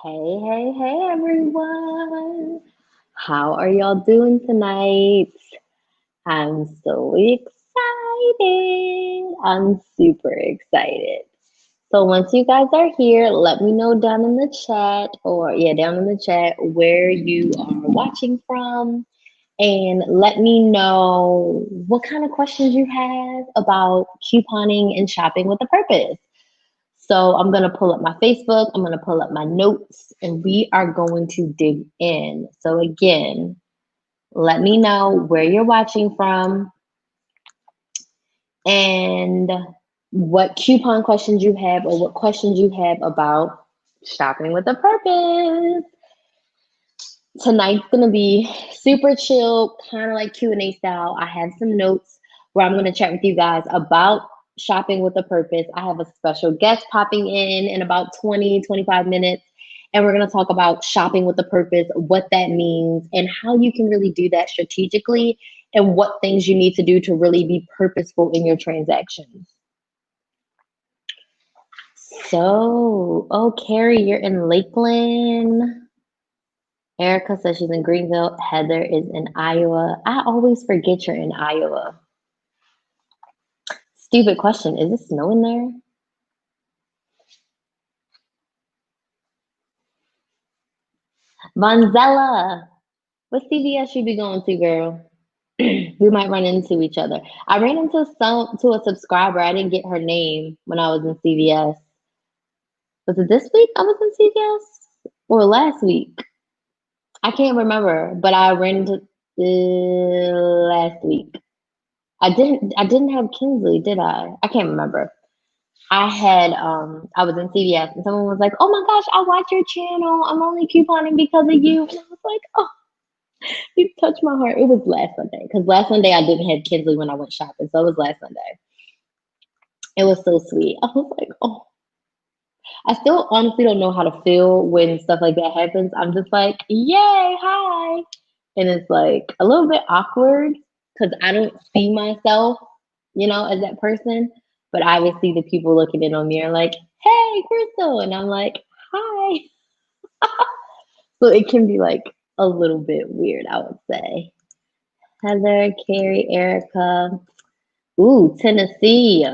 Hey, everyone. How are y'all doing tonight? I'm so excited. I'm super excited. So once you guys are here, let me know down in the chat down in the chat where you are watching from and let me know what kind of questions you have about couponing and shopping with a purpose. So I'm going to pull up my Facebook, I'm going to pull up my notes, and we are going to dig in. So again, let me know where you're watching from and what coupon questions you have or what questions you have about shopping with a purpose. Tonight's going to be super chill, kind of like Q&A style. I have some notes where I'm going to chat with you guys about shopping with a purpose. I have a special guest popping in about 20-25 minutes, and we're going to talk about shopping with a purpose, what that means, and how you can really do that strategically, and what things you need to do to really be purposeful in your transactions. So, Carrie, you're in Lakeland. Erica says she's in Greenville. Heather is in Iowa. I always forget you're in Iowa. Stupid question. Is it snowing there? Vonzella, what CVS you be going to, girl? We might run into each other. I ran into a subscriber. I didn't get her name when I was in CVS. Was it this week I was in CVS or last week? I can't remember, but I ran into last week. I didn't have Kinsley, did I? I can't remember. I was in CVS and someone was like, "Oh my gosh, I watch your channel. I'm only couponing because of you." And I was like, "Oh, you touched my heart." It was last Sunday because last Sunday I didn't have Kinsley when I went shopping, so it was last Sunday. It was so sweet. I was like, "Oh." I still honestly don't know how to feel when stuff like that happens. I'm just like, "Yay, hi," and it's like a little bit awkward because I don't see myself, as that person. But obviously, the people looking in on me are like, "Hey, Crystal," and I'm like, "Hi." So it can be like a little bit weird, I would say. Heather, Carrie, Erica. Ooh, Tennessee.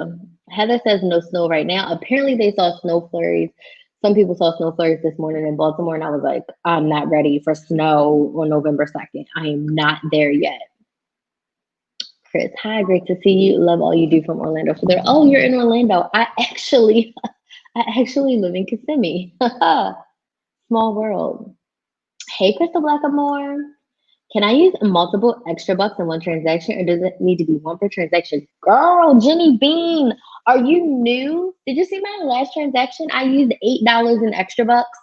Heather says no snow right now. Apparently, they saw snow flurries. Some people saw snow flurries this morning in Baltimore, and I was like, I'm not ready for snow on November 2nd. I am not there yet. Krys, hi, great to see you. Love all you do from Orlando. So there. Oh, you're in Orlando. I actually live in Kissimmee. Small world. Hey, Crystal Blackamore. Can I use multiple extra bucks in one transaction, or does it need to be one per transaction? Girl, Jenny Bean, are you new? Did you see my last transaction? I used $8 in extra bucks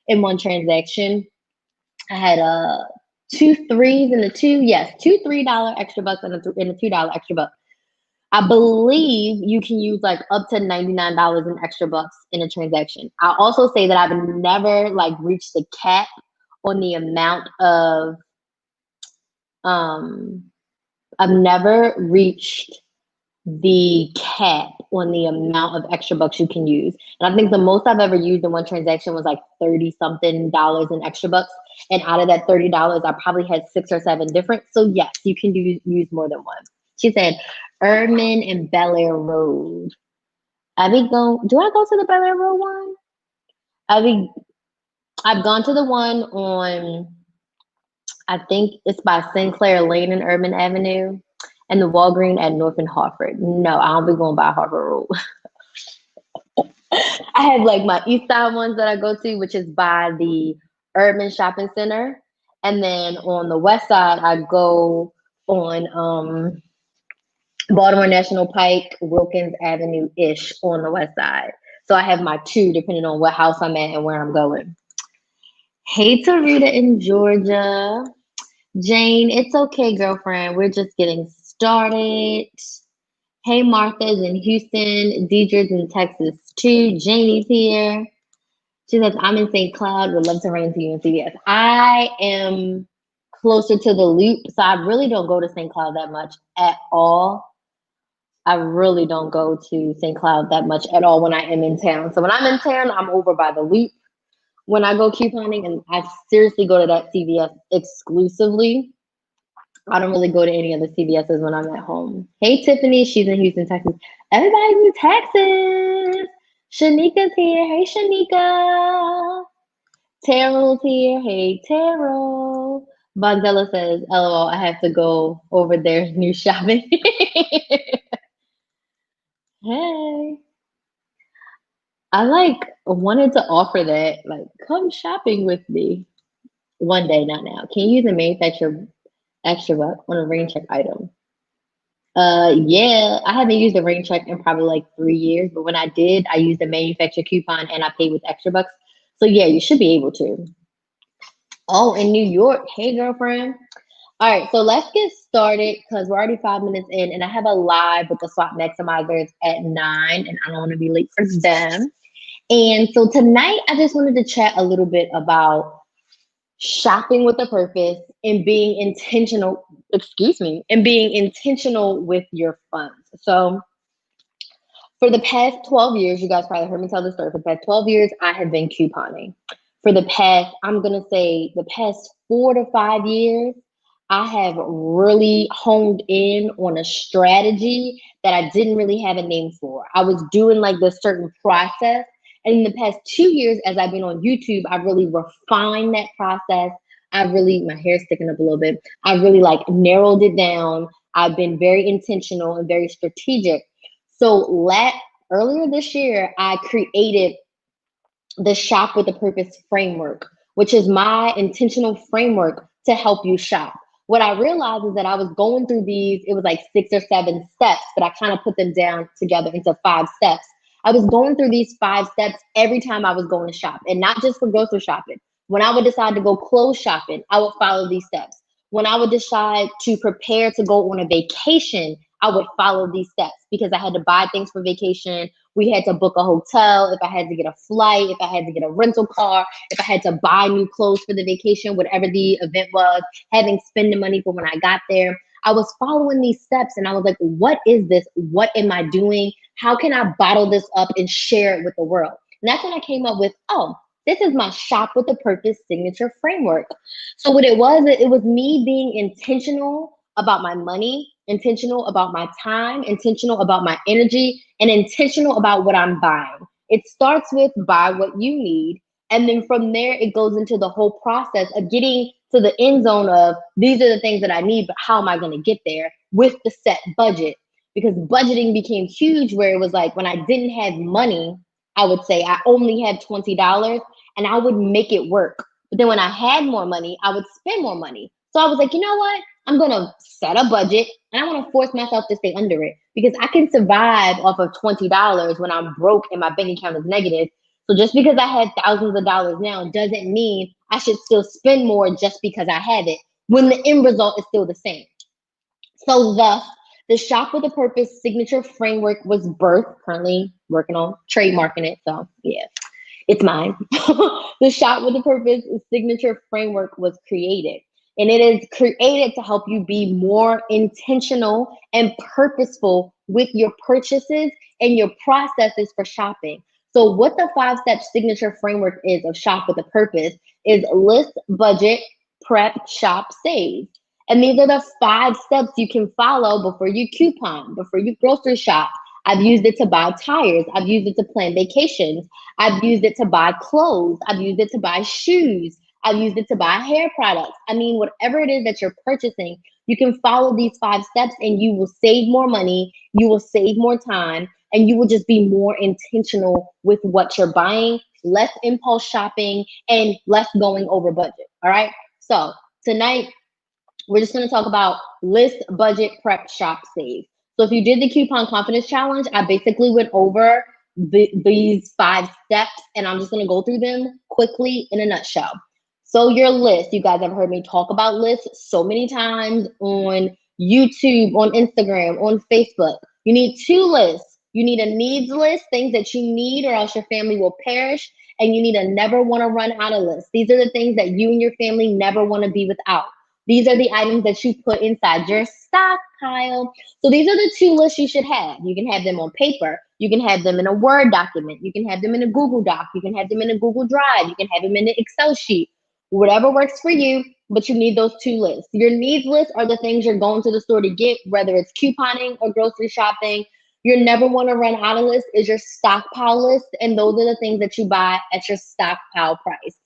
in one transaction. I had two threes and a two. Yes, two $3 extra bucks and a $2 extra buck. I believe you can use like up to $99 in extra bucks in a transaction. I'll also say that I've never like reached the cap on the amount of um I've never reached the cap on the amount of extra bucks you can use. And I think the most I've ever used in one transaction was like 30 something dollars in extra bucks. And out of that $30, I probably had 6 or 7 different. So yes, you can use more than one. She said, Erdman and Bel Air Road. Do I go to the Bel Air Road one? I've gone to the one on, I think it's by Sinclair Lane and Urban Avenue, and the Walgreen at North and Hartford. No, I don't be going by Hartford Road. I have like my East Side ones that I go to, which is by the Urban Shopping Center. And then on the West Side, I go on Baltimore National Pike, Wilkins Avenue-ish on the West Side. So I have my two depending on what house I'm at and where I'm going. Hey, Tarita in Georgia. Jane, it's okay, girlfriend. We're just getting started. Hey, Martha's in Houston. Deidre's in Texas too. Janie's here. She says, I'm in St. Cloud. Would love to run into you in CVS. I am closer to the Loop, so I really don't go to St. Cloud that much at all. I really don't go to St. Cloud that much at all when I am in town. So when I'm in town, I'm over by the Loop When I go couponing, and I seriously go to that CVS exclusively. I don't really go to any other CVS's when I'm at home. Hey, Tiffany, she's in Houston, Texas. Everybody's in Texas. Shanika's here. Hey, Shanika. Terrell's here. Hey, Terrell. Bonzella says, LOL, I have to go over there new shopping. Hey. I wanted to offer that, like, come shopping with me one day, not now. Can you use a manufacturer extra buck on a rain check item? Yeah, I haven't used a rain check in probably like 3 years, but when I did, I used a manufacturer coupon and I paid with extra bucks. So yeah, you should be able to. Oh, in New York. Hey, girlfriend. All right, so let's get started because we're already 5 minutes in, and I have a live with the swap maximizers at 9, and I don't want to be late for them. And so tonight, I just wanted to chat a little bit about shopping with a purpose and being intentional, excuse me, and being intentional with your funds. So for the past 12 years, you guys probably heard me tell this story. For the past 12 years, I have been couponing. For the past, I'm going to say the past 4 to 5 years, I have really honed in on a strategy that I didn't really have a name for. I was doing like this certain process. And in the past 2 years, as I've been on YouTube, I've really refined that process. My hair's sticking up a little bit. I really like narrowed it down. I've been very intentional and very strategic. So earlier this year, I created the Shop with a Purpose framework, which is my intentional framework to help you shop. What I realized is that I was going through these, it was like 6 or 7 steps, but I kind of put them down together into 5 steps. I was going through these 5 steps every time I was going to shop, and not just for grocery shopping. When I would decide to go clothes shopping, I would follow these steps. When I would decide to prepare to go on a vacation, I would follow these steps because I had to buy things for vacation. We had to book a hotel, if I had to get a flight, if I had to get a rental car, if I had to buy new clothes for the vacation, whatever the event was, having spending money for when I got there. I was following these steps and I was like, what is this? What am I doing? How can I bottle this up and share it with the world? And that's when I came up with, oh, this is my Shop with a Purpose signature framework. So what it was me being intentional about my money, intentional about my time, intentional about my energy, and intentional about what I'm buying. It starts with buy what you need. And then from there, it goes into the whole process of getting to the end zone of these are the things that I need, but how am I going to get there with the set budget? Because budgeting became huge where it was like when I didn't have money, I would say I only had $20 and I would make it work. But then when I had more money, I would spend more money. So I was like, you know what? I'm going to set a budget and I want to force myself to stay under it because I can survive off of $20 when I'm broke and my bank account is negative. So just because I had thousands of dollars now doesn't mean I should still spend more just because I have it when the end result is still the same. So thus, the Shop with a Purpose signature framework was birthed, currently working on trademarking it. So yeah, it's mine. The Shop with a Purpose signature framework was created. And it is created to help you be more intentional and purposeful with your purchases and your processes for shopping. So what the 5-step signature framework is of Shop with a Purpose is list, budget, prep, shop, save. And these are the 5 steps you can follow before you coupon, before you grocery shop. I've used it to buy tires. I've used it to plan vacations. I've used it to buy clothes. I've used it to buy shoes. I've used it to buy hair products. I mean, whatever it is that you're purchasing, you can follow these 5 steps and you will save more money, you will save more time, and you will just be more intentional with what you're buying, less impulse shopping, and less going over budget. All right. So tonight, we're just going to talk about list, budget, prep, shop, save. So if you did the Coupon Confidence Challenge, I basically went over these 5 steps, and I'm just going to go through them quickly in a nutshell. So your list, you guys have heard me talk about lists so many times on YouTube, on Instagram, on Facebook. You need 2 lists. You need a needs list, things that you need or else your family will perish. And you need a never want to run out of list. These are the things that you and your family never want to be without. These are the items that you put inside your stockpile. So these are the 2 lists you should have. You can have them on paper. You can have them in a Word document. You can have them in a Google Doc. You can have them in a Google Drive. You can have them in an Excel sheet. Whatever works for you, but you need those two lists. Your needs list are the things you're going to the store to get, whether it's couponing or grocery shopping. Your never want to run out of list is your stockpile list, and those are the things that you buy at your stockpile price.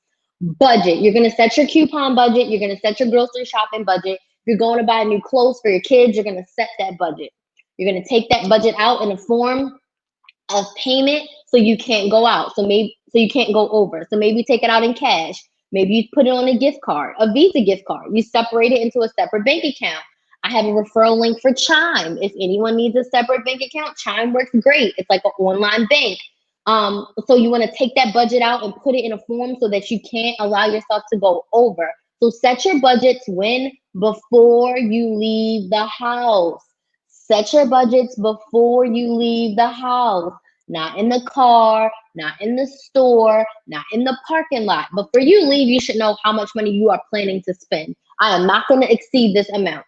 Budget. You're going to set your coupon budget. You're going to set your grocery shopping budget. If you're going to buy new clothes for your kids, you're going to set that budget. You're going to take that budget out in a form of payment so you can't go out. So you can't go over. So maybe take it out in cash. Maybe you put it on a gift card, a Visa gift card. You separate it into a separate bank account. I have a referral link for Chime. If anyone needs a separate bank account, Chime works great. It's like an online bank. So you want to take that budget out and put it in a form so that you can't allow yourself to go over. So set your budgets before you leave the house. Set your budgets before you leave the house. Not in the car, not in the store, not in the parking lot. Before you leave, you should know how much money you are planning to spend. I am not going to exceed this amount.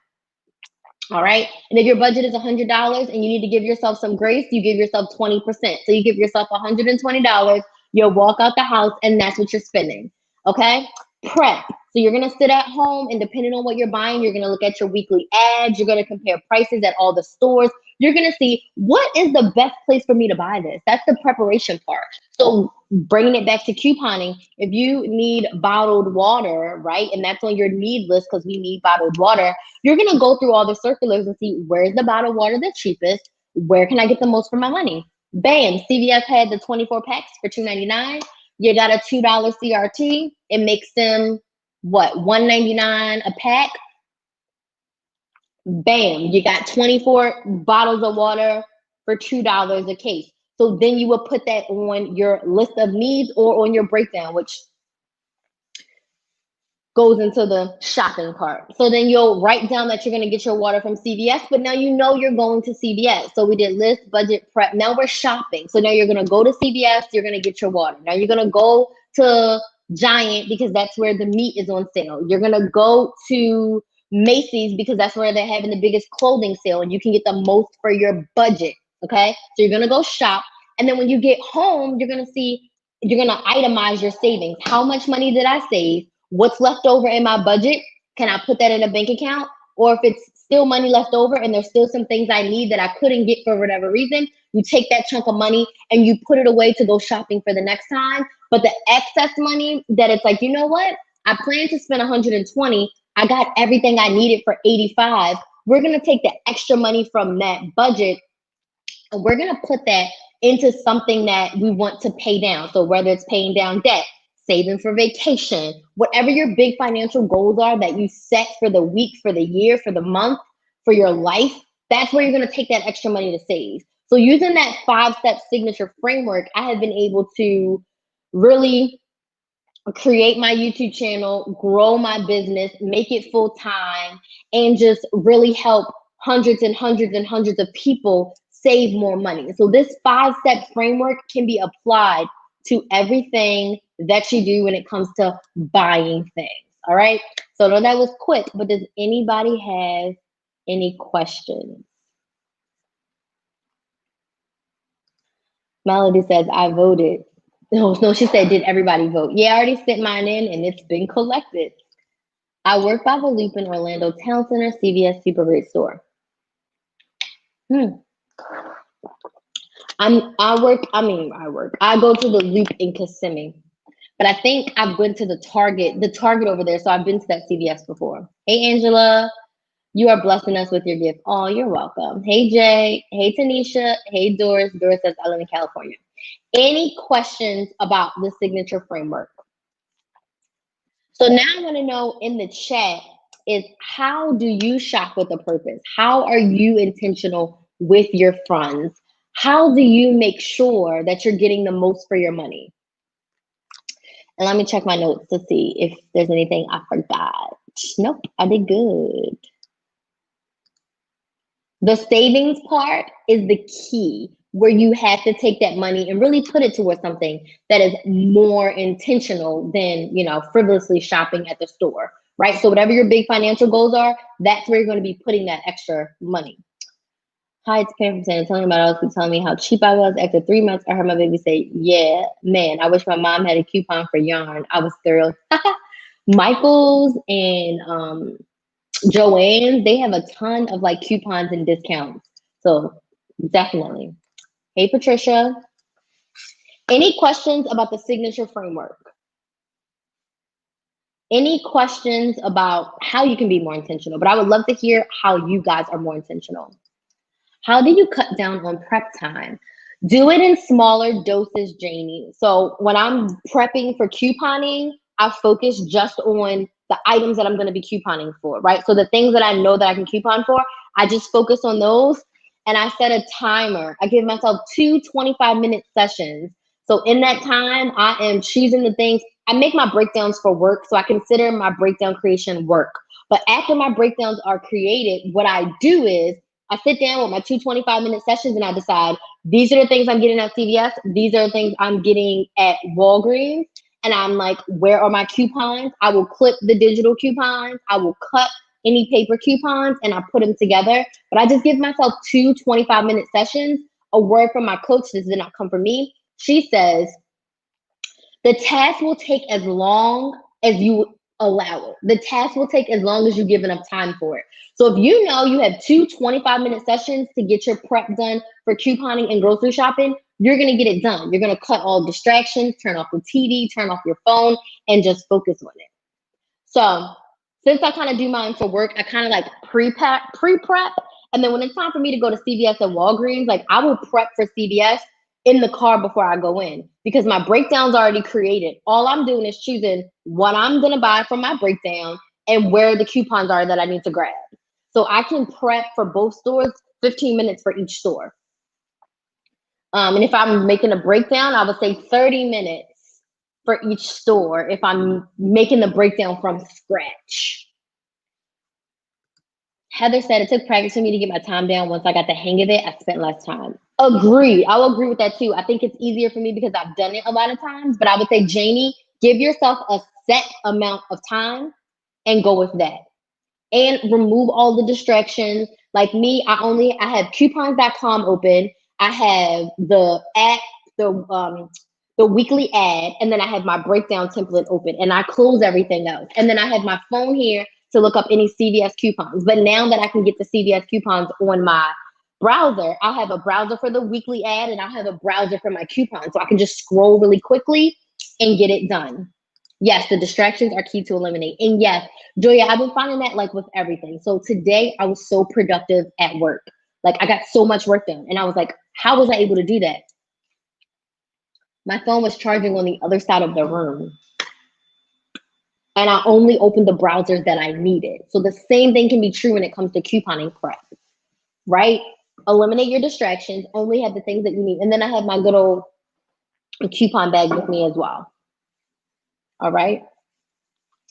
All right. And if your budget is $100 and you need to give yourself some grace, you give yourself 20%. So you give yourself $120. You'll walk out the house and that's what you're spending. Okay. Prep. So you're going to sit at home and depending on what you're buying, you're going to look at your weekly ads. You're going to compare prices at all the stores. You're going to see what is the best place for me to buy this. That's the preparation part. So bringing it back to couponing, if you need bottled water, right, and that's on your need list because we need bottled water, you're going to go through all the circulars and see where's the bottled water the cheapest, where can I get the most for my money? Bam, CVS had the 24 packs for $2.99. You got a $2 CRT. It makes them, what, $1.99 a pack? Bam, you got 24 bottles of water for $2 a case. So then you will put that on your list of needs or on your breakdown, which goes into the shopping part. So then you'll write down that you're going to get your water from CVS, but now you know you're going to CVS. So we did list, budget, prep. Now we're shopping. So now you're going to go to CVS, you're going to get your water. Now you're going to go to Giant because that's where the meat is on sale. You're going to go to Macy's because that's where they're having the biggest clothing sale and you can get the most for your budget. Okay. So you're going to go shop. And then when you get home, you're going to itemize your savings. How much money did I save? What's left over in my budget? Can I put that in a bank account? Or if it's still money left over and there's still some things I need that I couldn't get for whatever reason, you take that chunk of money and you put it away to go shopping for the next time. But the excess money that it's like, you know what? I plan to spend 120. I got everything I needed for 85. We're going to take the extra money from that budget and we're going to put that into something that we want to pay down. So whether it's paying down debt, saving for vacation, whatever your big financial goals are that you set for the week, for the year, for the month, for your life, that's where you're going to take that extra money to save. So using that 5-step signature framework, I have been able to really create my YouTube channel, grow my business, make it full time, and just really help hundreds and hundreds and hundreds of people save more money. So this 5-step framework can be applied to everything that you do when it comes to buying things. All right. So I know that was quick, but does anybody have any questions? Melody says, I voted. No, she said, did everybody vote? Yeah, I already sent mine in and it's been collected. I work by the Loop in Orlando Town Center, CVS Super Great Store. I go to the Loop in Kissimmee, but I think I've been to the Target over there. So I've been to that CVS before. Hey, Angela, you are blessing us with your gift. Oh, you're welcome. Hey, Jay. Hey, Tanisha. Hey, Doris. Doris says, I live in California. Any questions about the signature framework? So now I want to know in the chat is how do you shop with a purpose? How are you intentional with your funds? How do you make sure that you're getting the most for your money? And let me check my notes to see if there's anything I forgot. Nope, I did good. The savings part is the key, where you have to take that money and really put it towards something that is more intentional than, frivolously shopping at the store, right? So whatever your big financial goals are, that's where you're going to be putting that extra money. Hi, it's Pam from San Antonio. My dog keep telling me how cheap I was. After 3 months, I heard my baby say, "Yeah, man, I wish my mom had a coupon for yarn." I was thrilled. Michael's and Joann's, they have a ton of like coupons and discounts. So definitely. Hey, Patricia. Any questions about the signature framework? Any questions about how you can be more intentional? But I would love to hear how you guys are more intentional. How do you cut down on prep time? Do it in smaller doses, Jamie. So when I'm prepping for couponing, I focus just on the items that I'm going to be couponing for, right? So the things that I know that I can coupon for, I just focus on those and I set a timer. I give myself 2 25-minute sessions. So in that time, I am choosing the things. I make my breakdowns for work, so I consider my breakdown creation work. But after my breakdowns are created, what I do is I sit down with my 2 25-minute sessions and I decide these are the things I'm getting at CVS. These are the things I'm getting at Walgreens. And I'm like, where are my coupons? I will clip the digital coupons. I will cut any paper coupons and I put them together. But I just give myself 2 25-minute sessions. A word from my coach, this did not come from me. She says, the task will take as long as you allow it. The task will take as long as you give enough time for it. So if you know you have 2 25-minute sessions to get your prep done for couponing and grocery shopping, you're going to get it done. You're going to cut all distractions, turn off the TV, turn off your phone, and just focus on it. So since I kind of do mine for work, I kind of like pre-prep. And then when it's time for me to go to CVS and Walgreens, like I will prep for CVS in the car before I go in because my breakdown's already created. All I'm doing is choosing what I'm going to buy from my breakdown and where the coupons are that I need to grab. So I can prep for both stores, 15 minutes for each store. And if I'm making a breakdown, I would say 30 minutes for each store if I'm making the breakdown from scratch. Heather said it took practice for me to get my time down. Once I got the hang of it, I spent less time. Agree. I'll agree with that too. I think it's easier for me because I've done it a lot of times. But I would say, Janie, give yourself a set amount of time and go with that. And remove all the distractions. Like me, I have coupons.com open. I have the app, the weekly ad, and then I have my breakdown template open, and I close everything else. And then I have my phone here to look up any CVS coupons. But now that I can get the CVS coupons on my browser, I have a browser for the weekly ad and I have a browser for my coupons. So I can just scroll really quickly and get it done. Yes, the distractions are key to eliminate. And yes, Joya, I've been finding that like with everything. So today I was so productive at work. Like I got so much work done. And I was like, how was I able to do that? My phone was charging on the other side of the room. And I only opened the browsers that I needed. So the same thing can be true when it comes to couponing prep, right? Eliminate your distractions, only have the things that you need. And then I have my good old coupon bag with me as well. All right.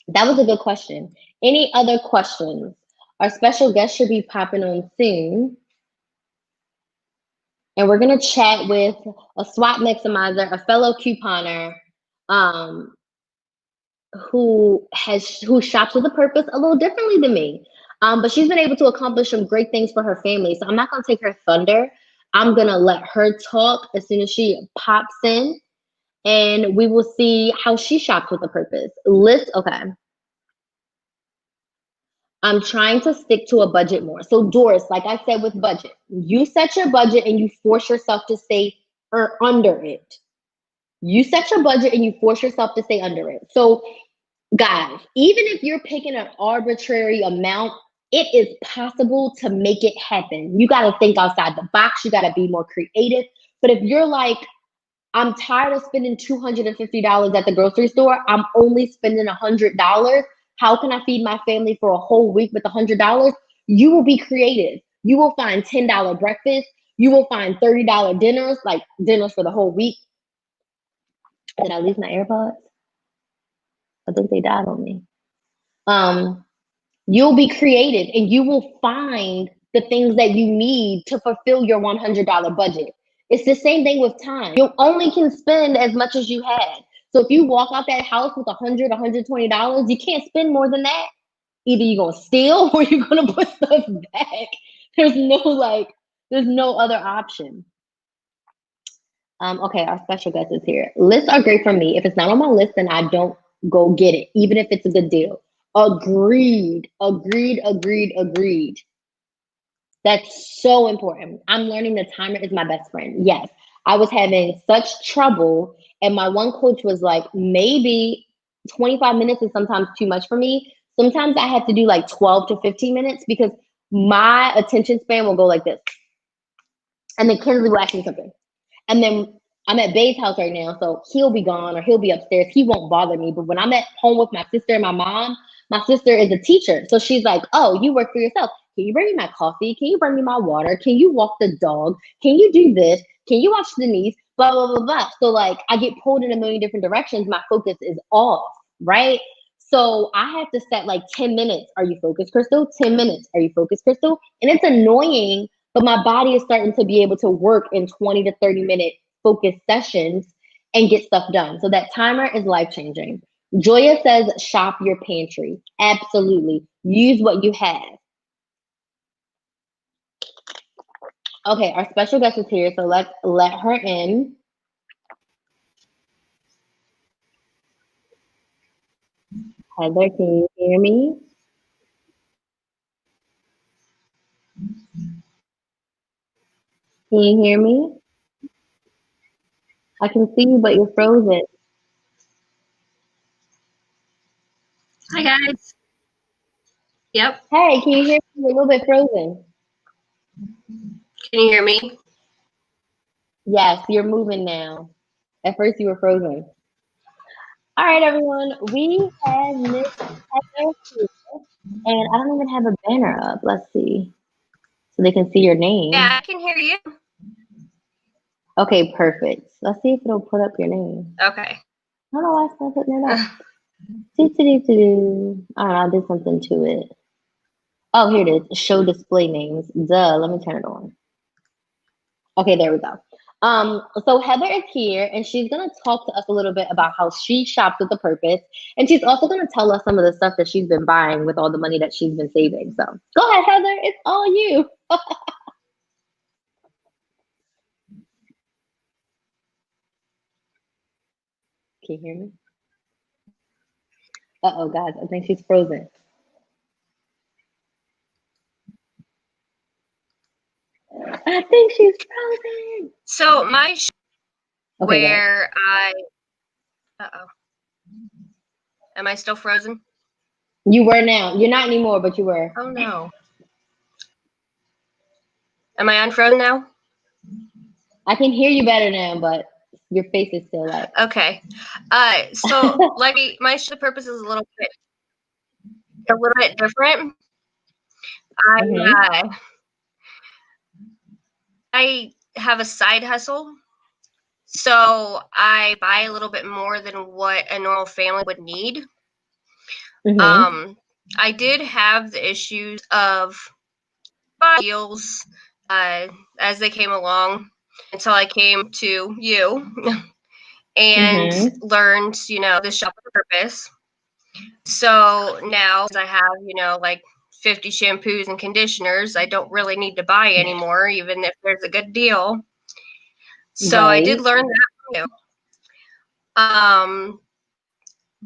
That was a good question. Any other questions? Our special guest should be popping on soon. And we're going to chat with a SWOT maximizer, a fellow couponer, who shops with a purpose a little differently than me. But she's been able to accomplish some great things for her family. So I'm not going to take her thunder. I'm going to let her talk as soon as she pops in. And we will see how she shops with a purpose. Okay. I'm trying to stick to a budget more. So Doris, like I said with budget, you set your budget and you force yourself to stay under it. You set your budget and you force yourself to stay under it. So guys, even if you're picking an arbitrary amount, it is possible to make it happen. You got to think outside the box. You got to be more creative. But if you're like, I'm tired of spending $250 at the grocery store, I'm only spending $100. How can I feed my family for a whole week with $100? You will be creative. You will find $10 breakfast. You will find $30 dinners, like dinners for the whole week. Did I lose my AirPods? I think they died on me. You'll be creative and you will find the things that you need to fulfill your $100 budget. It's the same thing with time. You only can spend as much as you had. So if you walk out that house with $100, $120, you can't spend more than that. Either you're going to steal or you're going to put stuff back. There's no like There's no other option. Okay, our special guest is here. Lists are great for me. If it's not on my list, then I don't go get it, even if it's a good deal. Agreed. Agreed. Agreed. Agreed. That's so important. I'm learning the timer is my best friend. Yes, I was having such trouble, and my one coach was like, maybe 25 minutes is sometimes too much for me. Sometimes I have to do like 12 to 15 minutes because my attention span will go like this. And then Kinsley will ask me something. And then I'm at Bay's house right now, so he'll be gone or he'll be upstairs. He won't bother me. But when I'm at home with my sister and my sister is a teacher. So she's like, oh, you work for yourself. Can you bring me my coffee? Can you bring me my water? Can you walk the dog? Can you do this? Can you watch Denise? Blah, blah, blah, blah. So like I get pulled in a million different directions. My focus is off, right? So I have to set like 10 minutes. Are you focused, Crystal? 10 minutes. Are you focused, Crystal? And it's annoying, but my body is starting to be able to work in 20 to 30-minute focus sessions and get stuff done. So that timer is life changing. Joya says, shop your pantry. Absolutely. Use what you have. Okay, our special guest is here, so let's let her in. Heather, can you hear me? Can you hear me? I can see you, but you're frozen. Hi guys. Yep. Hey, can you hear me? You're a little bit frozen. Can you hear me? Yes, you're moving now. At first you were frozen. All right, everyone. We have Miss Heather here, and I don't even have a banner up. Let's see, so they can see your Yeah, name. I can hear you. Okay, perfect. Let's see if it'll put up your name. Okay. I don't know why it's not putting it up. I don't know. I did something to it. Oh, here it is. Show display names. Duh. Let me turn it on. Okay, there we go. So Heather is here and she's gonna talk to us a little bit about how she shops with a purpose. And she's also gonna tell us some of the stuff that she's been buying with all the money that she's been saving. So go ahead, Heather, it's all you. Can you hear me? Uh-oh, guys, I think she's frozen. I think she's frozen. So Okay, go ahead. where I uh-oh. Am I still frozen? You were now. You're not anymore, but you were. Oh no. Am I unfrozen now? I can hear you better now, but your face is still like. Okay. So like my purpose is a little bit different. Mm-hmm. I have a side hustle. So I buy a little bit more than what a normal family would need. Mm-hmm. I did have the issues of deals as they came along until I came to you and Mm-hmm. learned, the shop purpose. So now I have, like 50 shampoos and conditioners. I don't really need to buy anymore, even if there's a good deal. So I did Right. learn that too.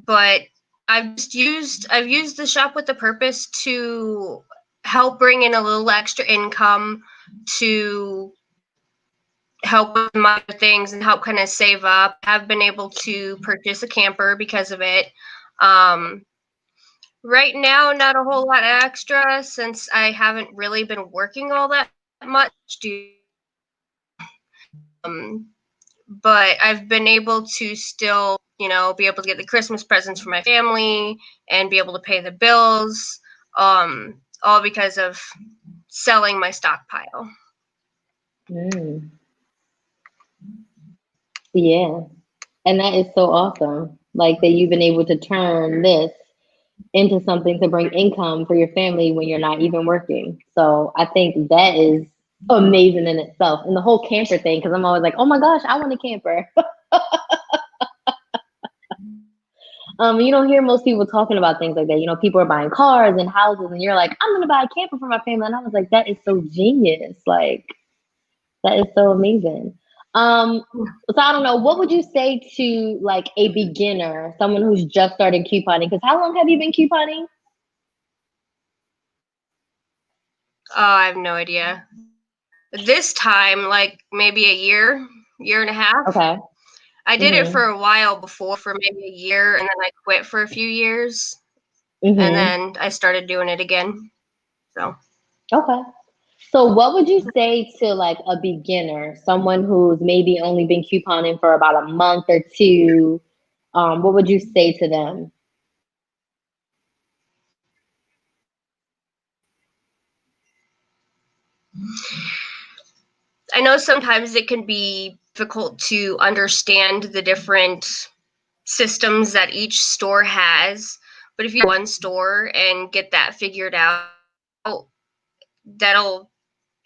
But I've used the shop with the purpose to help bring in a little extra income to help with my things and help kind of save up. I've been able to purchase a camper because of it. Um, right now, not a whole lot extra since I haven't really been working all that much. Um, but I've been able to still, be able to get the Christmas presents for my family and be able to pay the bills, all because of selling my stockpile. Mm. Yeah. And that is so awesome. Like that you've been able to turn this into something to bring income for your family when you're not even working. So I think that is amazing in itself. And the whole camper thing, because I'm always like, oh my gosh, I want a camper. You don't hear most people talking about things like that. You know, people are buying cars and houses, and you're like, I'm gonna buy a camper for my family. And I was like, that is so genius. Like, That is so amazing. Um, so I don't know, what would you say to like a beginner, someone who's just started couponing? Because how long have you been couponing? Oh, I have no idea. This time, like maybe a year and a half. Okay. I did it for Mhm. a while before, for maybe a year, and then I quit for a few years, and Mhm. then I started doing it again. So, Okay. So what would you say to like a beginner, someone who's maybe only been couponing for about a month or two? What would you say to them? I know sometimes it can be difficult to understand the different systems that each store has, but if you one store and get that figured out, that'll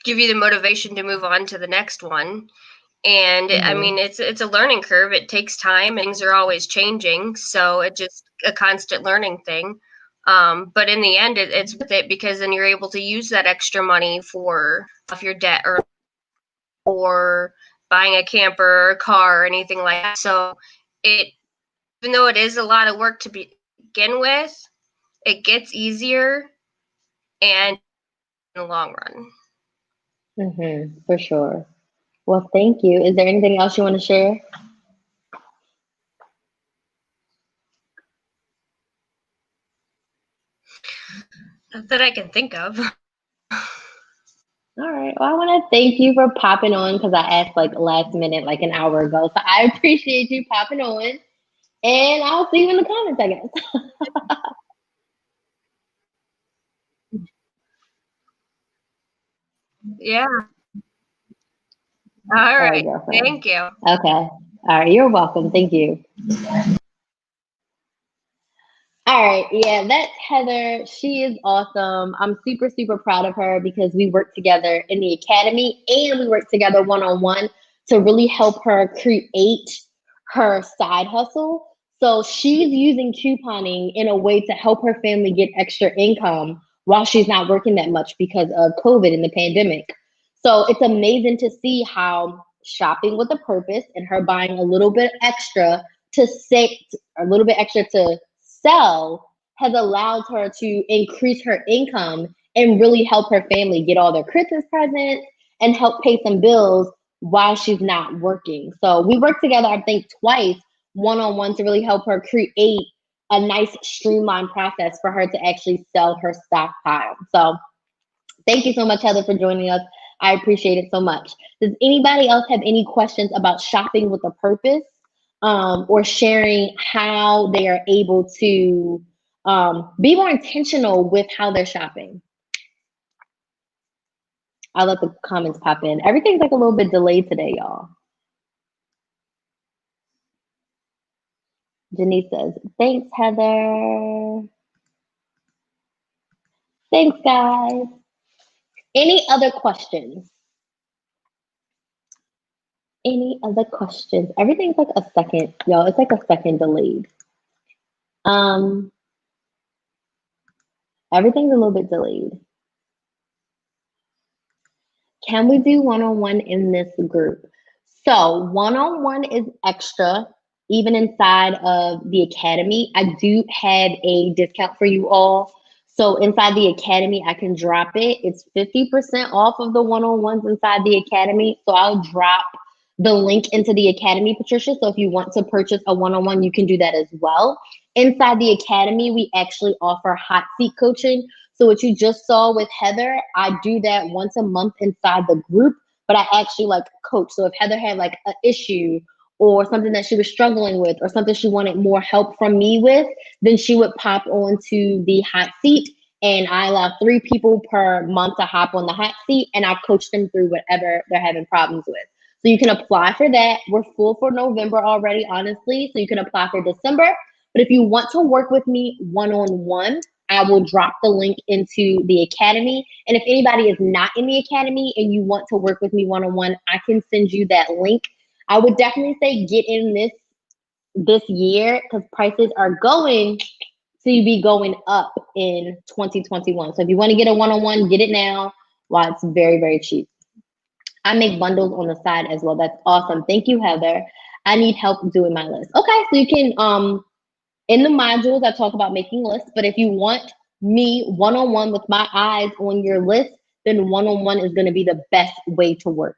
give you the motivation to move on to the next one. And I mean, Mhm. it's a learning curve. It takes time. Things are always changing, so it's just a constant learning thing. But in the end, it's worth it because then you're able to use that extra money for off your debt or buying a camper or a car or anything like that. So it, even though it is a lot of work to begin with, it gets easier and in the long run. Mhm. For sure. Well, thank you. Is there anything else you want to share? Not that I can think of. All right. Well, I want to thank you for popping on because I asked like last minute, like an hour ago. So I appreciate you popping on, and I'll see you in the comments, I guess. Yeah. All All right, right. girlfriend. Thank you. Okay. All right. You're welcome. Thank you. All right. Yeah, that's Heather. She is awesome. I'm super, super proud of her because we worked together in the academy and we worked together one on one to really help her create her side hustle. So she's using couponing in a way to help her family get extra income while she's not working that much because of COVID and the pandemic. So it's amazing to see how shopping with a purpose and her buying a little bit extra to say a little bit extra to sell has allowed her to increase her income and really help her family get all their Christmas presents and help pay some bills while she's not working. So we worked together, I think, twice one on one to really help her create a nice streamlined process for her to actually sell her stockpile. So thank you so much, Heather, for joining us. I appreciate it so much. Does anybody else have any questions about shopping with a purpose, or sharing how they are able to be more intentional with how they're shopping? I'll let the comments pop in. Everything's like a little bit delayed today, y'all. Janice says, thanks, Heather. Thanks, guys. Any other questions? Any other questions? Everything's like a second, y'all. It's like a second delayed. Um, Everything's a little bit delayed. Can we do one on one in this group? So, one on one is extra, even inside of the academy. I do have a discount for you all. So, inside the academy, I can drop it. It's 50% off of the one on ones inside the academy. So, I'll drop the link into the academy, Patricia. So, if you want to purchase a one on one, you can do that as well. Inside the academy, we actually offer hot seat coaching. So what you just saw with Heather, I do that once a month inside the group, but I actually like coach. So if Heather had like an issue or something that she was struggling with or something she wanted more help from me with, then she would pop onto the hot seat and I allow 3 people per month to hop on the hot seat and I coach them through whatever they're having problems with. So you can apply for that. We're full for November already, honestly. So you can apply for December. But if you want to work with me one on one, I will drop the link into the academy. And if anybody is not in the academy and you want to work with me one on one, I can send you that link. I would definitely say get in this year because prices are going to be going up in 2021. So if you want to get a one on one, get it now while it's very, very cheap. I make bundles on the side as well. That's awesome. Thank you, Heather. I need help doing my list. Okay, so you can in the modules I talk about making lists, but if you want me one-on-one with my eyes on your list, then one-on-one is going to be the best way to work.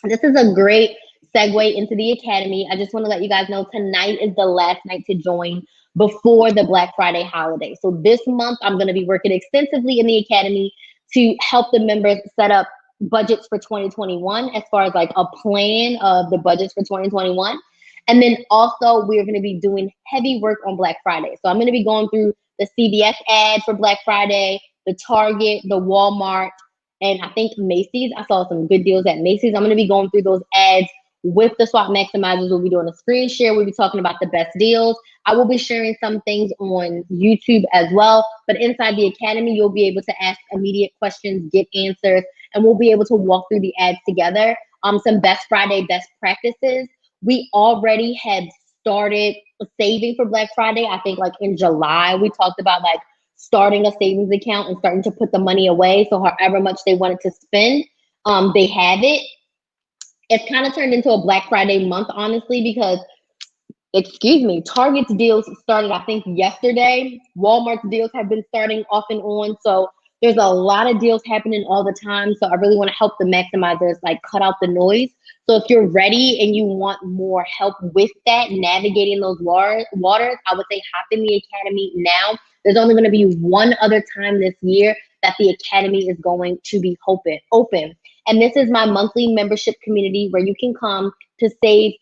This is a great segue into the academy. I just want to let you guys know tonight is the last night to join before the Black Friday holiday. So this month, I'm going to be working extensively in the academy to help the members set up budgets for 2021 as far as like a plan of the budgets for 2021. And then also, we're going to be doing heavy work on Black Friday. So I'm going to be going through the CVS ad for Black Friday, the Target, the Walmart, and I think Macy's. I saw some good deals at Macy's. I'm going to be going through those ads with the SWAT Maximizers. We'll be doing a screen share. We'll be talking about the best deals. I will be sharing some things on YouTube as well. But inside the academy, you'll be able to ask immediate questions, get answers, and we'll be able to walk through the ads together. Some best Friday best practices. We already had started saving for Black Friday. I think like in July, we talked about like starting a savings account and starting to put the money away. So however much they wanted to spend, they have it. It's kind of turned into a Black Friday month, honestly, because excuse me, Target's deals started, I think, yesterday. Walmart's deals have been starting off and on. So there's a lot of deals happening all the time. So I really want to help the maximizers like cut out the noise. So if you're ready and you want more help with that, navigating those waters, I would say hop in the academy now. There's only going to be one other time this year that the academy is going to be open. And this is my monthly membership community where you can come to save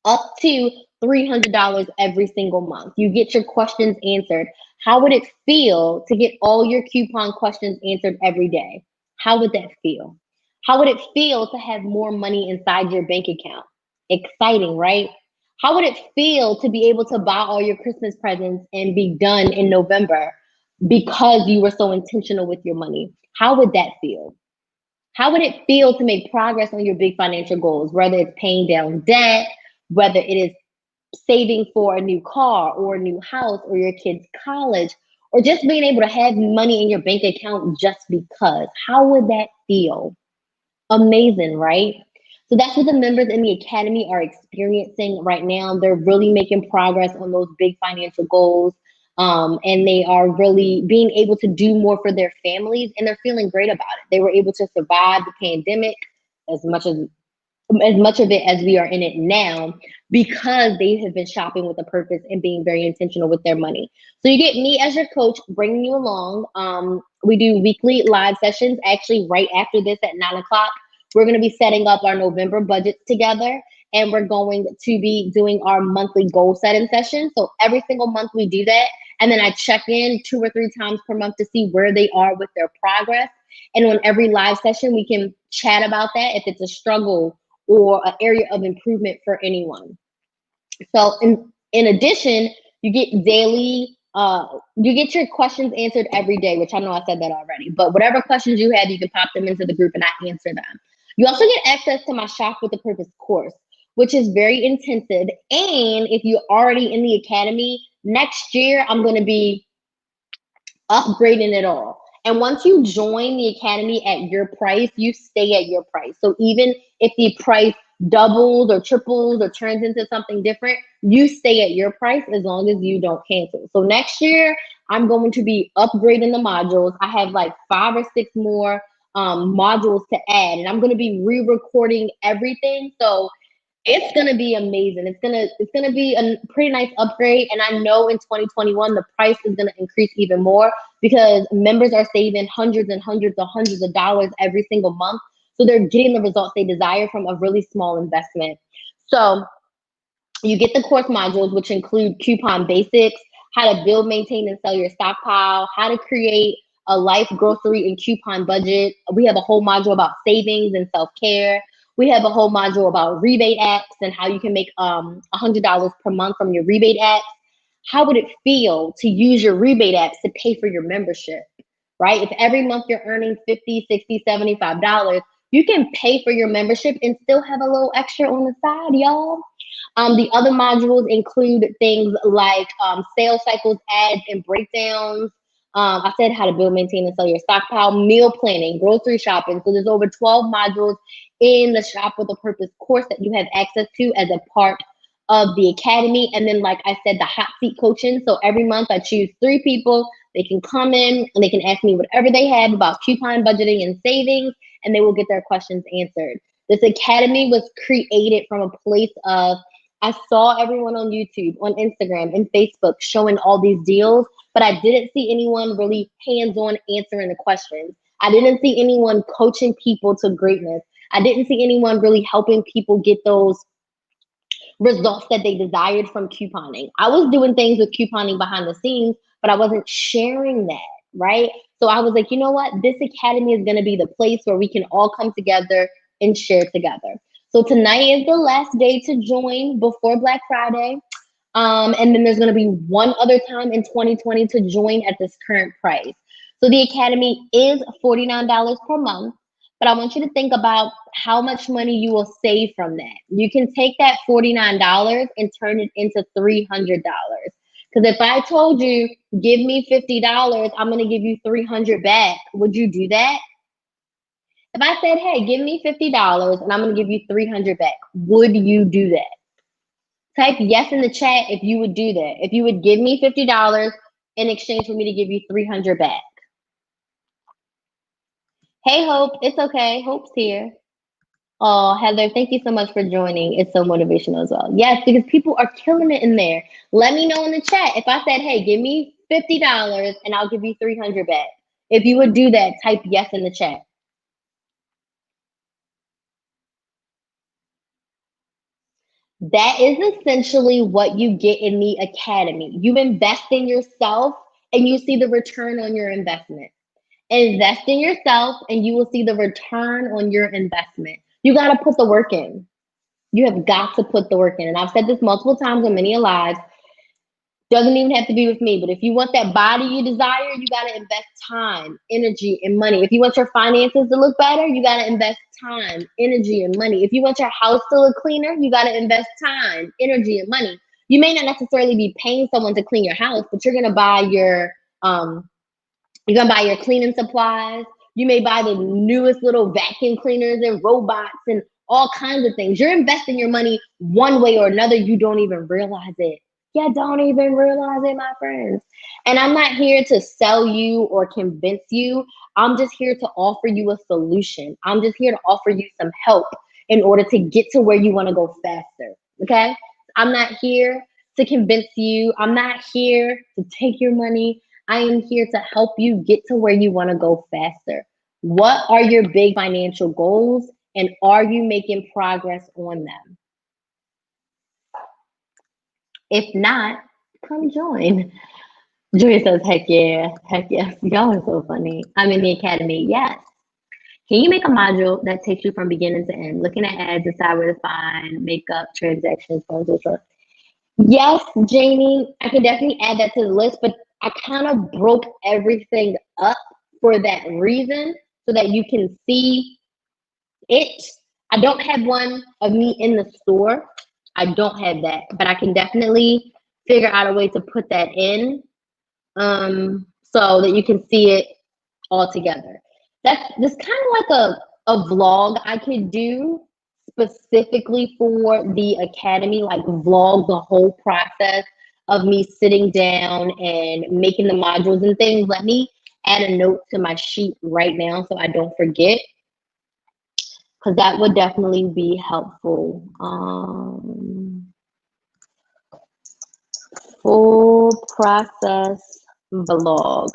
up to $300 every single month. You get your questions answered. How would it feel to get all your coupon questions answered every day? How would that feel? How would it feel to have more money inside your bank account? Exciting, right? How would it feel to be able to buy all your Christmas presents and be done in November because you were so intentional with your money? How would that feel? How would it feel to make progress on your big financial goals, whether it's paying down debt, whether it is saving for a new car or a new house or your kids' college, or just being able to have money in your bank account just because? How would that feel? Amazing, right? So that's what the members in the academy are experiencing right now. They're really making progress on those big financial goals. And they are really being able to do more for their families, and they're feeling great about it. They were able to survive the pandemic as much of it as we are in it now because they have been shopping with a purpose and being very intentional with their money. So you get me as your coach bringing you along. We do weekly live sessions. Actually, right after this at 9 o'clock, we're going to be setting up our November budgets together, and we're going to be doing our monthly goal setting session. So every single month we do that. And then I check in 2 or 3 times per month to see where they are with their progress. And on every live session, we can chat about that if it's a struggle or an area of improvement for anyone. So in addition, you get daily, you get your questions answered every day, which I know I said that already, but whatever questions you have, you can pop them into the group and I answer them. You also get access to my Shop with a Purpose course, which is very intensive. And if you're already in the academy, next year I'm going to be upgrading it all. And once you join the academy at your price, you stay at your price. So even if the price doubles or triples or turns into something different, you stay at your price as long as you don't cancel. So next year, I'm going to be upgrading the modules. I have like 5 or 6 more modules to add, and I'm going to be re-recording everything. So it's gonna be amazing. It's gonna be a pretty nice upgrade, and I know in 2021 the price is gonna increase even more because members are saving hundreds and hundreds of dollars every single month. So they're getting the results they desire from a really small investment. So you get the course modules, which include coupon basics, how to build, maintain, and sell your stockpile, how to create a life grocery and coupon budget. We have a whole module about savings and self-care. We have a whole module about rebate apps and how you can make $100 per month from your rebate apps. How would it feel to use your rebate apps to pay for your membership, right? If every month you're earning $50, $60, $75, you can pay for your membership and still have a little extra on the side, y'all. The other modules include things like sales cycles, ads, and breakdowns. I said how to build, maintain, and sell your stockpile, meal planning, grocery shopping. So there's over 12 modules in the Shop with a Purpose course that you have access to as a part of the academy. And then, like I said, the hot seat coaching. So every month I choose 3 people. They can come in and they can ask me whatever they have about coupon budgeting and savings, and they will get their questions answered. This academy was created from a place of, I saw everyone on YouTube, on Instagram, and Facebook showing all these deals, but I didn't see anyone really hands-on answering the questions. I didn't see anyone coaching people to greatness. I didn't see anyone really helping people get those results that they desired from couponing. I was doing things with couponing behind the scenes, but I wasn't sharing that, right? So I was like, you know what? This academy is going to be the place where we can all come together and share together. So tonight is the last day to join before Black Friday. And then there's going to be one other time in 2020 to join at this current price. So the academy is $49 per month, but I want you to think about how much money you will save from that. You can take that $49 and turn it into $300. Because if I told you, give me $50, I'm going to give you $300 back, would you do that? If I said, hey, give me $50 and I'm going to give you $300 back, would you do that? Type yes in the chat if you would do that. If you would give me $50 in exchange for me to give you $300 back. Hey, Hope. It's okay. Hope's here. Oh, Heather, thank you so much for joining. It's so motivational as well. Yes, because people are killing it in there. Let me know in the chat. If I said, hey, give me $50 and I'll give you $300 back. If you would do that, type yes in the chat. That is essentially what you get in the academy. You invest in yourself and you see the return on your investment. Invest in yourself and you will see the return on your investment. You got to put the work in. You have got to put the work in. And I've said this multiple times on many lives. Doesn't even have to be with me, but if you want that body you desire, you got to invest time, energy, and money. If you want your finances to look better, you got to invest time, energy, and money. If you want your house to look cleaner, you got to invest time, energy, and money. You may not necessarily be paying someone to clean your house, but you're gonna buy your cleaning supplies. You may buy the newest little vacuum cleaners and robots and all kinds of things. You're investing your money one way or another. You don't even realize it. Yeah, don't even realize it, my friends. And I'm not here to sell you or convince you. I'm just here to offer you a solution. I'm just here to offer you some help in order to get to where you want to go faster. Okay? I'm not here to convince you. I'm not here to take your money. I am here to help you get to where you want to go faster. What are your big financial goals, and are you making progress on them? If not, come join. Julia says, heck yeah, heck yes. Y'all are so funny. I'm in the academy. Yes. Can you make a module that takes you from beginning to end? Looking at ads, decide where to find, makeup, transactions, phones, etc. Yes, Jamie, I can definitely add that to the list, but I kind of broke everything up for that reason so that you can see it. I don't have one of me in the store. I don't have that, but I can definitely figure out a way to put that in so that you can see it all together. That's kind of like a vlog I could do specifically for the academy, like vlog the whole process of me sitting down and making the modules and things. Let me add a note to my sheet right now so I don't forget, because that would definitely be helpful. Full process vlog.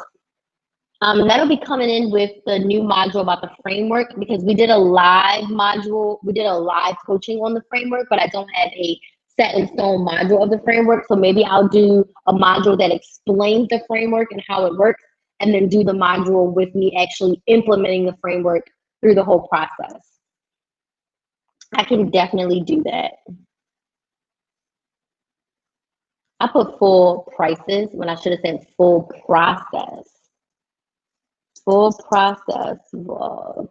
That'll be coming in with the new module about the framework, because we did a live module. We did a live coaching on the framework, but I don't have a set in stone module of the framework. So maybe I'll do a module that explains the framework and how it works, and then do the module with me actually implementing the framework through the whole process. I can definitely do that. I put full prices when I should have said full process. Full process vlog,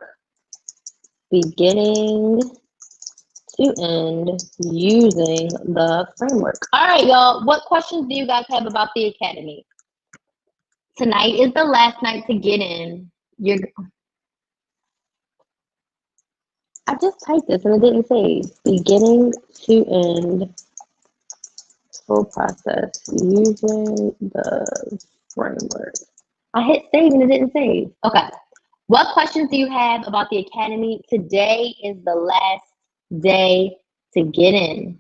beginning to end, using the framework. All right, y'all. What questions do you guys have about the academy? Tonight is the last night to get in. I just typed this and it didn't say beginning to end full process using the framework. I hit save and it didn't save. Okay. What questions do you have about the academy? Today is the last day to get in.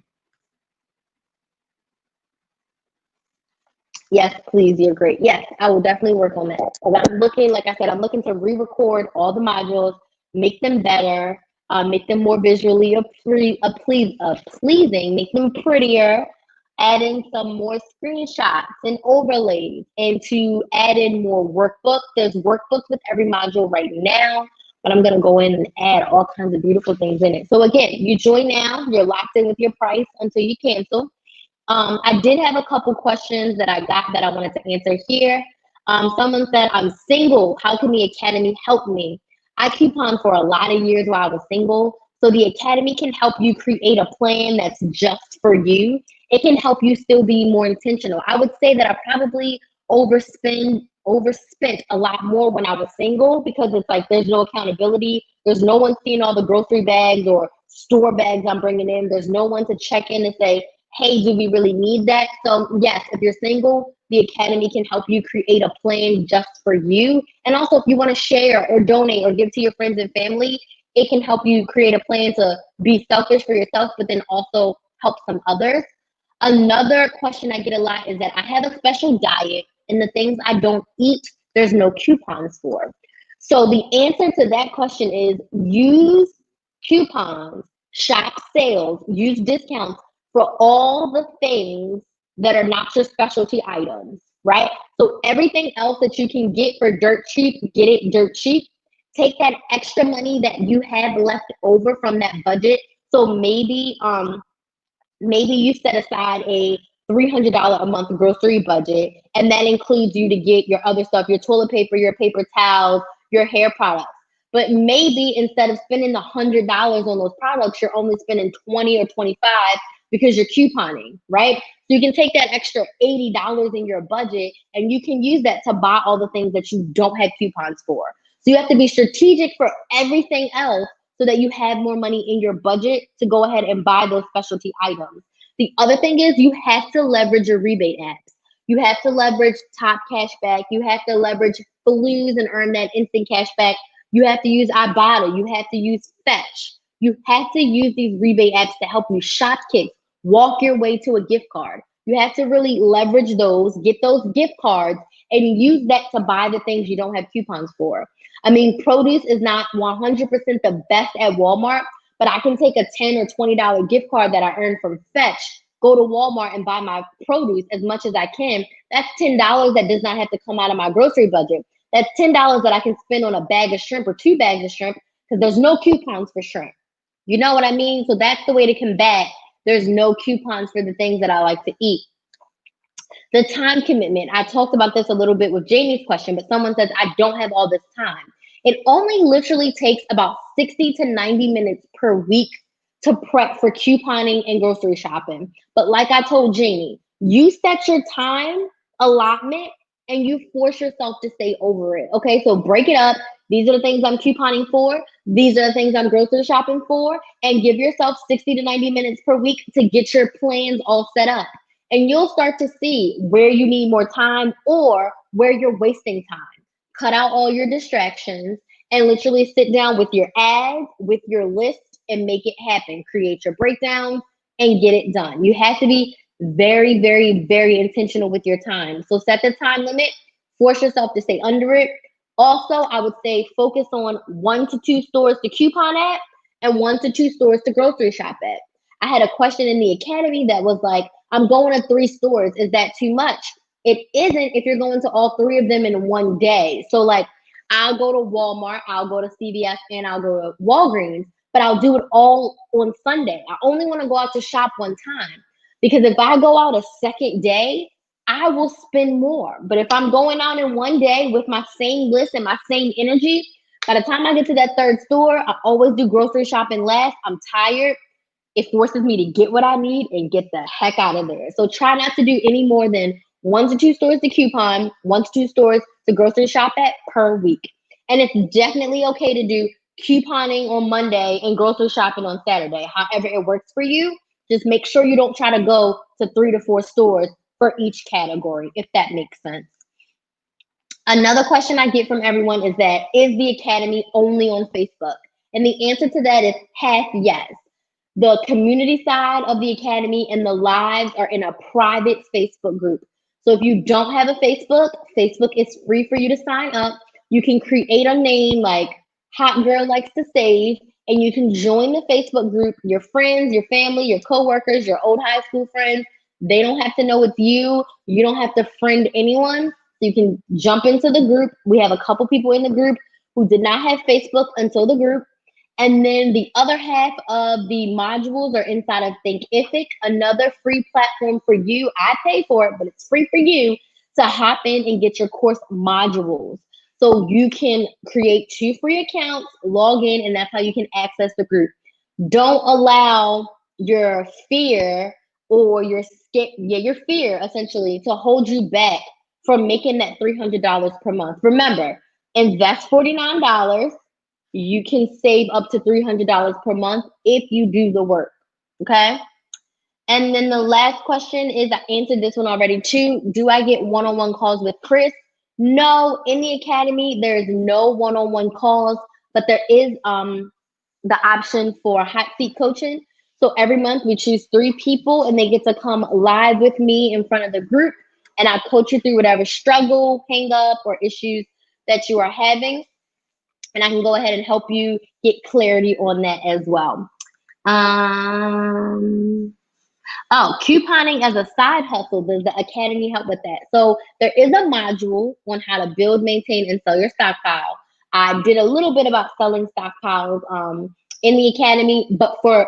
Yes, please, you're great. Yes, I will definitely work on that. I'm looking, like I said, I'm looking to re-record all the modules, make them better, make them more visually pleasing, make them prettier, add in some more screenshots and overlays, and to add in more workbooks. There's workbooks with every module right now, but I'm going to go in and add all kinds of beautiful things in it. So again, you join now, you're locked in with your price until you cancel. I did have a couple questions that I got that I wanted to answer here. Someone said, I'm single. How can the academy help me? I couponed for a lot of years while I was single. So the academy can help you create a plan that's just for you. It can help you still be more intentional. I would say that I probably overspent a lot more when I was single because it's like there's no accountability. There's no one seeing all the grocery bags or store bags I'm bringing in. There's no one to check in and say, hey, do we really need that? So yes, if you're single, the academy can help you create a plan just for you. And also if you want to share or donate or give to your friends and family, it can help you create a plan to be selfish for yourself, but then also help some others. Another question I get a lot is that I have a special diet and the things I don't eat, there's no coupons for. So the answer to that question is use coupons, shop sales, use discounts for all the things that are not your specialty items, right? So everything else that you can get for dirt cheap, get it dirt cheap. Take that extra money that you have left over from that budget. So maybe you set aside a $300 a month grocery budget, and that includes you to get your other stuff, your toilet paper, your paper towels, your hair products. But maybe instead of spending $100 on those products, you're only spending 20 or 25 because you're couponing, right? So you can take that extra $80 in your budget and you can use that to buy all the things that you don't have coupons for. So you have to be strategic for everything else so that you have more money in your budget to go ahead and buy those specialty items. The other thing is you have to leverage your rebate apps. You have to leverage Top Cashback. You have to leverage Balloons and earn that instant cashback. You have to use Ibotta. You have to use Fetch. You have to use these rebate apps to help you shop kicks, walk your way to a gift card. You have to really leverage those, get those gift cards, and use that to buy the things you don't have coupons for. I mean, produce is not 100% the best at Walmart, but I can take a $10 or $20 gift card that I earned from Fetch, go to Walmart and buy my produce as much as I can. That's $10 that does not have to come out of my grocery budget. That's $10 that I can spend on a bag of shrimp or 2 bags of shrimp because there's no coupons for shrimp. You know what I mean? So that's the way to combat. There's no coupons for the things that I like to eat. The time commitment. I talked about this a little bit with Jamie's question, but someone says, I don't have all this time. It only literally takes about 60 to 90 minutes per week to prep for couponing and grocery shopping. But like I told Jamie, you set your time allotment and you force yourself to stay over it. Okay, so break it up. These are the things I'm couponing for. These are the things I'm grocery shopping for. And give yourself 60 to 90 minutes per week to get your plans all set up. And you'll start to see where you need more time or where you're wasting time. Cut out all your distractions and literally sit down with your ads, with your list, and make it happen. Create your breakdowns and get it done. You have to be very, very, very intentional with your time. So set the time limit, force yourself to stay under it. Also, I would say focus on 1 to 2 stores to coupon at and 1 to 2 stores to grocery shop at. I had a question in the academy that was like, I'm going to 3 stores. Is that too much? It isn't if you're going to all 3 of them in one day. So like, I'll go to Walmart, I'll go to CVS, and I'll go to Walgreens, but I'll do it all on Sunday. I only want to go out to shop one time because if I go out a second day, I will spend more. But if I'm going out in one day with my same list and my same energy, by the time I get to that 3rd store, I always do grocery shopping last. I'm tired. It forces me to get what I need and get the heck out of there. So try not to do any more than 1 to 2 stores to coupon, 1 to 2 stores to grocery shop at per week. And it's definitely okay to do couponing on Monday and grocery shopping on Saturday. However it works for you, just make sure you don't try to go to 3 to 4 stores for each category, if that makes sense. Another question I get from everyone is that, is the Academy only on Facebook? And the answer to that is half yes. The community side of the Academy and the lives are in a private Facebook group. So if you don't have a Facebook, Facebook is free for you to sign up. You can create a name like Hot Girl Likes to Save, and you can join the Facebook group. Your friends, your family, your coworkers, your old high school friends, they don't have to know it's you. You don't have to friend anyone. So you can jump into the group. We have a couple people in the group who did not have Facebook until the group. And then the other half of the modules are inside of Thinkific, another free platform for you. I pay for it, but it's free for you to hop in and get your course modules. So you can create 2 free accounts, log in, and that's how you can access the group. Don't allow your fear or your fear essentially to hold you back from making that $300 per month. Remember, invest $49. You can save up to $300 per month if you do the work. Okay. And then the last question is, I answered this one already too. Do I get one-on-one calls with Krys? No, in the Academy, there is no one-on-one calls, but there is the option for hot seat coaching. So every month we choose 3 people and they get to come live with me in front of the group, and I coach you through whatever struggle, hang up, or issues that you are having. And I can go ahead and help you get clarity on that as well. Oh, couponing as a side hustle. Does the Academy help with that? So there is a module on how to build, maintain, and sell your stockpile. I did a little bit about selling stockpiles in the Academy, but for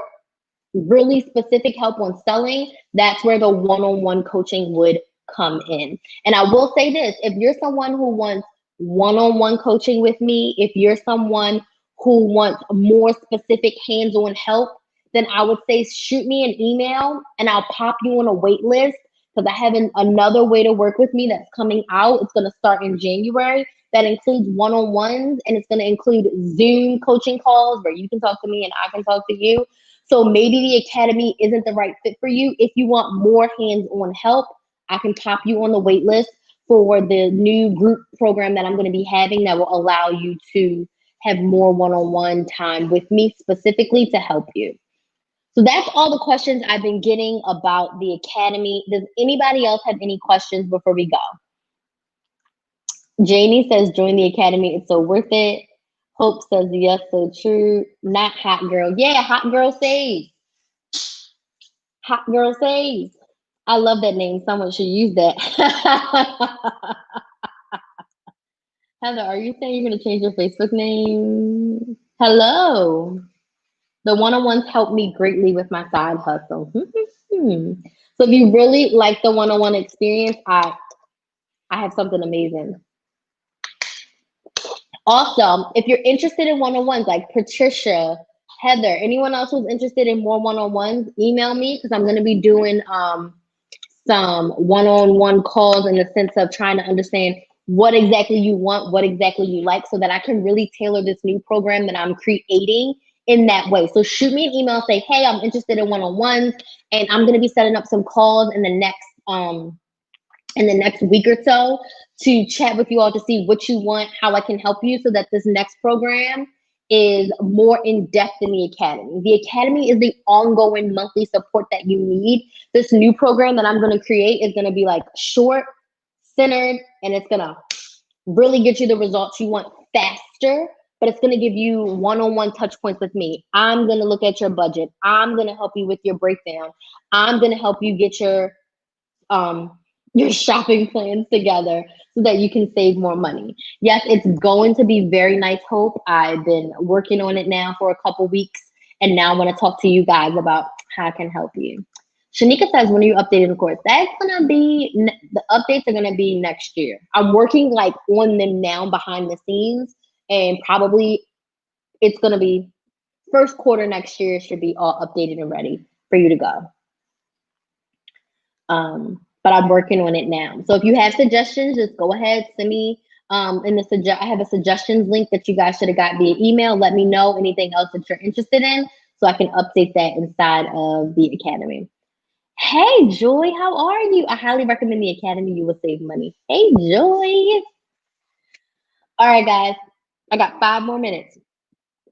really specific help on selling, that's where the one-on-one coaching would come in. And I will say this, if you're someone who wants one-on-one coaching with me, if you're someone who wants more specific hands-on help, then I would say shoot me an email and I'll pop you on a wait list, because I have another way to work with me that's coming out. It's going to start in January. That includes one-on-ones, and it's going to include Zoom coaching calls where you can talk to me and I can talk to you. So maybe the Academy isn't the right fit for you. If you want more hands-on help, I can pop you on the wait list for the new group program that I'm going to be having that will allow you to have more one-on-one time with me specifically to help you. So that's all the questions I've been getting about the Academy. Does anybody else have any questions before we go? Janie says, join the Academy. It's so worth it. Hope says, yes, so true. Not Hot Girl. Yeah, Hot Girl Saves. Hot Girl Saves. I love that name. Someone should use that. Heather, are you saying you're going to change your Facebook name? Hello. The one-on-ones help me greatly with my side hustle. So if you really like the one-on-one experience, I have something amazing. Also, if you're interested in one-on-ones like Patricia, Heather, anyone else who's interested in more one-on-ones, email me, because I'm going to be doing some one-on-one calls in the sense of trying to understand what exactly you want, what exactly you like, so that I can really tailor this new program that I'm creating in that way. So shoot me an email, say, hey, I'm interested in one-on-ones, and I'm going to be setting up some calls in the next week or so to chat with you all to see what you want, how I can help you, so that this next program is more in depth in the Academy. The Academy is the ongoing monthly support that you need. This new program that I'm going to create is going to be like short, centered, and it's going to really get you the results you want faster, but it's going to give you one-on-one touch points with me. I'm going to look at your budget. I'm going to help you with your breakdown. I'm going to help you get your shopping plans together so that you can save more money. Yes, it's going to be very nice, Hope. I've been working on it now for a couple weeks, and now I want to talk to you guys about how I can help you. Shanika says, when are you updating the course? That's gonna be, the updates are gonna be next year. I'm working like on them now behind the scenes, and probably it's gonna be first quarter next year. Should be all updated and ready for you to go. but I'm working on it now. So if you have suggestions, just go ahead, send me I have a suggestions link that you guys should have got via email. Let me know anything else that you're interested in so I can update that inside of the academy. Hey Joy, how are you? I highly recommend the academy. You will save money. Hey Joy. All right, guys. I got 5 more minutes.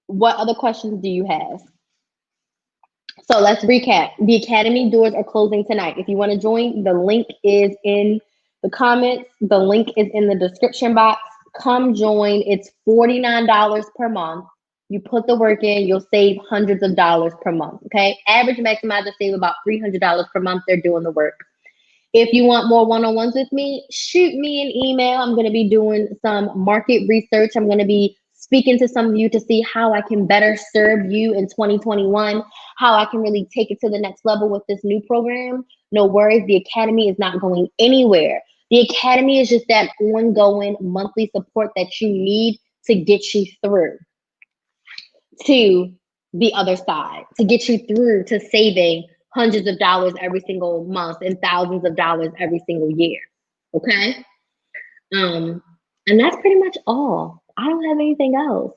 What other questions do you have? So let's recap. The academy doors are closing tonight. If you want to join, the link is in the comments. The link is in the description box. Come join. It's $49 per month. You put the work in, you'll save hundreds of dollars per month. Okay. Average maximizer save about $300 per month. They're doing the work. If you want more one-on-ones with me, shoot me an email. I'm going to be doing some market research. I'm going to be speaking to some of you to see how I can better serve you in 2021, how I can really take it to the next level with this new program. No worries, the academy is not going anywhere. The academy is just that ongoing monthly support that you need to get you through to the other side, to get you through to saving hundreds of dollars every single month and thousands of dollars every single year. Okay. And that's pretty much all. I don't have anything else.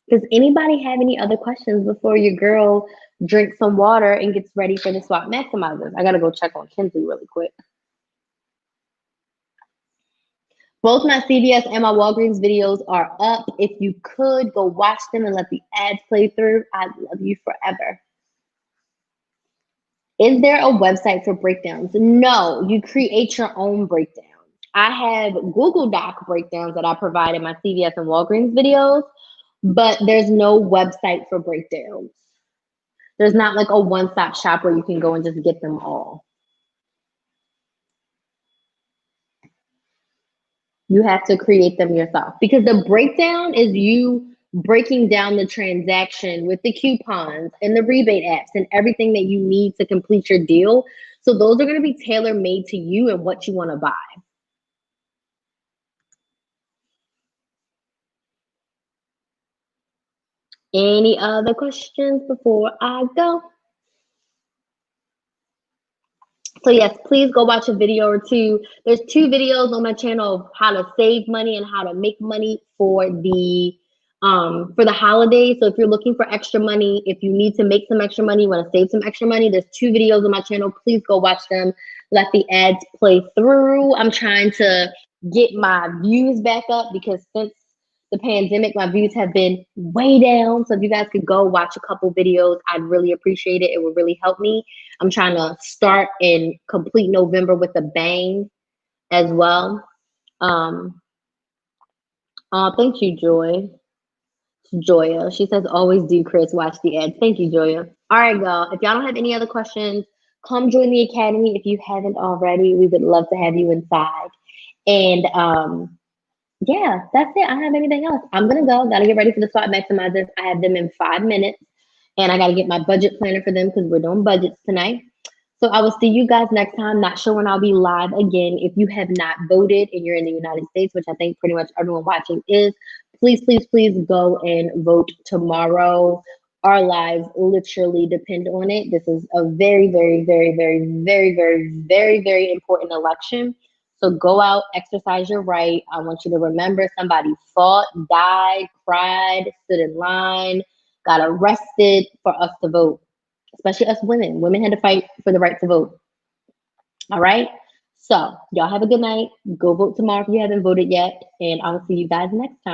Does anybody have any other questions before your girl drinks some water and gets ready for the swap maximizers? I gotta go check on Kinsley really quick. Both my CVS and my Walgreens videos are up. If you could go watch them and let the ads play through, I'd love you forever. Is there a website for breakdowns? No, you create your own breakdowns. I have Google Doc breakdowns that I provide in my CVS and Walgreens videos, but there's no website for breakdowns. There's not like a one-stop shop where you can go and just get them all. You have to create them yourself because the breakdown is you breaking down the transaction with the coupons and the rebate apps and everything that you need to complete your deal. So those are going to be tailor-made to you and what you want to buy. Any other questions before I go? So yes, please go watch a video or two. There's 2 videos on my channel of how to save money and how to make money for the holidays. So if you're looking for extra money, if you need to make some extra money, you want to save some extra money, there's 2 videos on my channel. Please go watch them. Let the ads play through. I'm trying to get my views back up because since the pandemic, my views have been way down. So if you guys could go watch a couple videos, I'd really appreciate it. It would really help me. I'm trying to start and complete November with a bang as well. Thank you, Joy. Joya. She says, always do, Krys. Watch the ads. Thank you, Joya. All right, y'all. If y'all don't have any other questions, come join the academy if you haven't already. We would love to have you inside. And yeah, that's it. I don't have anything else. I'm gonna go. Gotta get ready for the swap maximizers. I have them in 5 minutes, and I gotta get my budget planner for them because we're doing budgets tonight. So I will see you guys next time. Not sure when I'll be live again. If you have not voted and you're in the United States, which I think pretty much everyone watching is, please, please, please go and vote tomorrow. Our lives literally depend on it. This is a very, very, very, very, very, very, very, very important election. So go out, exercise your right. I want you to remember somebody fought, died, cried, stood in line, got arrested for us to vote, especially us women. Women had to fight for the right to vote. All right? So y'all have a good night. Go vote tomorrow if you haven't voted yet, and I will see you guys next time.